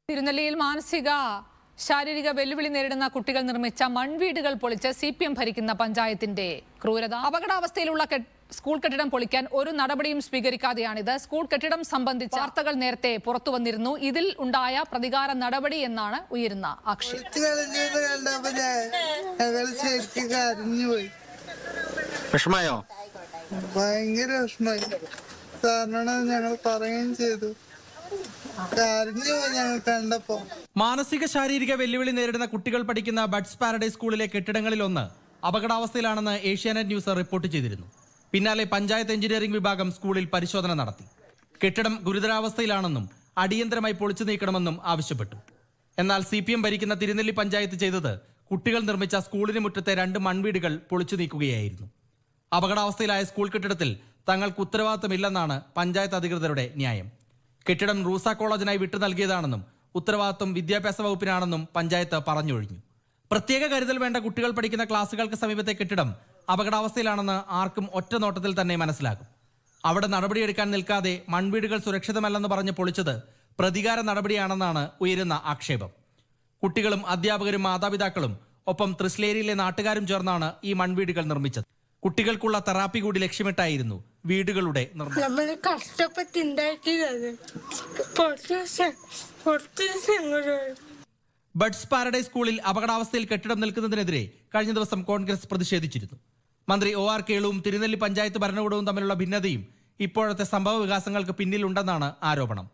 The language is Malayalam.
തിരുനെല്ലിയിൽ മാനസിക ശാരീരിക വെല്ലുവിളി നേരിടുന്ന കുട്ടികൾ നിർമ്മിച്ച മൺവീടുകൾ പൊളിച്ച് CPM ഭരിക്കുന്ന പഞ്ചായത്തിന്റെ ക്രൂരത. അപകടാവസ്ഥയിലുള്ള സ്കൂൾ കെട്ടിടം പൊളിക്കാൻ ഒരു നടപടിയും സ്വീകരിക്കാതെയാണിത്. സ്കൂൾ കെട്ടിടം സംബന്ധിച്ച വാർത്തകൾ നേരത്തെ പുറത്തു വന്നിരുന്നു. ഇതിൽ ഉണ്ടായ പ്രതികാര നടപടി എന്നാണ് ഉയരുന്ന ആക്ഷേപം. വിഷമയോ? ഭയങ്കര വിഷമായി. കാരണം ഞങ്ങൾ പറയുകയും ചെയ്തു. മാനസിക ശാരീരിക വെല്ലുവിളി നേരിടുന്ന കുട്ടികൾ പഠിക്കുന്ന ബഡ്സ് പാരഡൈസ് സ്കൂളിലെ കെട്ടിടങ്ങളിലൊന്ന് അപകടാവസ്ഥയിലാണെന്ന് ഏഷ്യാനെറ്റ് ന്യൂസ് റിപ്പോർട്ട് ചെയ്തിരുന്നു. പിന്നാലെ പഞ്ചായത്ത് എഞ്ചിനീയറിംഗ് വിഭാഗം സ്കൂളിൽ പരിശോധന നടത്തി. കെട്ടിടം ഗുരുതരാവസ്ഥയിലാണെന്നും അടിയന്തരമായി പൊളിച്ചു നീക്കണമെന്നും ആവശ്യപ്പെട്ടു. എന്നാൽ CPM ഭരിക്കുന്ന തിരുനെല്ലി പഞ്ചായത്ത് ചെയ്തത് കുട്ടികൾ നിർമ്മിച്ച സ്കൂളിന് മുറ്റത്തെ 2 മൺവീടുകൾ പൊളിച്ചു നീക്കുകയായിരുന്നു. അപകടാവസ്ഥയിലായ സ്കൂൾ കെട്ടിടത്തിൽ തങ്ങൾക്ക് ഉത്തരവാദിത്തമില്ലെന്നാണ് പഞ്ചായത്ത് അധികൃതരുടെ ന്യായം. കെട്ടിടം റൂസ കോളേജിനായി വിട്ടു നൽകിയതാണെന്നും ഉത്തരവാദിത്വം വിദ്യാഭ്യാസ വകുപ്പിനാണെന്നും പഞ്ചായത്ത് പറഞ്ഞൊഴിഞ്ഞു. പ്രത്യേക കരുതൽ വേണ്ട കുട്ടികൾ പഠിക്കുന്ന ക്ലാസുകൾക്ക് സമീപത്തെ കെട്ടിടം അപകടാവസ്ഥയിലാണെന്ന് ആർക്കും ഒറ്റ നോട്ടത്തിൽ തന്നെ മനസ്സിലാകും. അവിടെ നടപടിയെടുക്കാൻ നിൽക്കാതെ മൺവീടുകൾ സുരക്ഷിതമല്ലെന്ന് പറഞ്ഞ് പൊളിച്ചത് പ്രതികാര നടപടിയാണെന്നാണ് ഉയരുന്ന ആക്ഷേപം. കുട്ടികളും അധ്യാപകരും മാതാപിതാക്കളും ഒപ്പം തൃശ്ശേരിയിലെ നാട്ടുകാരും ചേർന്നാണ് ഈ മൺവീടുകൾ നിർമ്മിച്ചത്. കുട്ടികൾക്കുള്ള തെറാപ്പി കൂടി ലക്ഷ്യമിട്ടായിരുന്നു വീടുകളുടെ നിർമ്മാണം. ബഡ്സ് പാരഡൈസ് സ്കൂളിൽ അപകടാവസ്ഥയിൽ കെട്ടിടം നിൽക്കുന്നതിനെതിരെ കഴിഞ്ഞ ദിവസം കോൺഗ്രസ് പ്രതിഷേധിച്ചിരുന്നു. മന്ത്രി OR കേളുവും തിരുനെല്ലി പഞ്ചായത്ത് ഭരണകൂടവും തമ്മിലുള്ള ഭിന്നതയും ഇപ്പോഴത്തെ സംഭവ വികാസങ്ങൾക്ക് പിന്നിലുണ്ടെന്നാണ് ആരോപണം.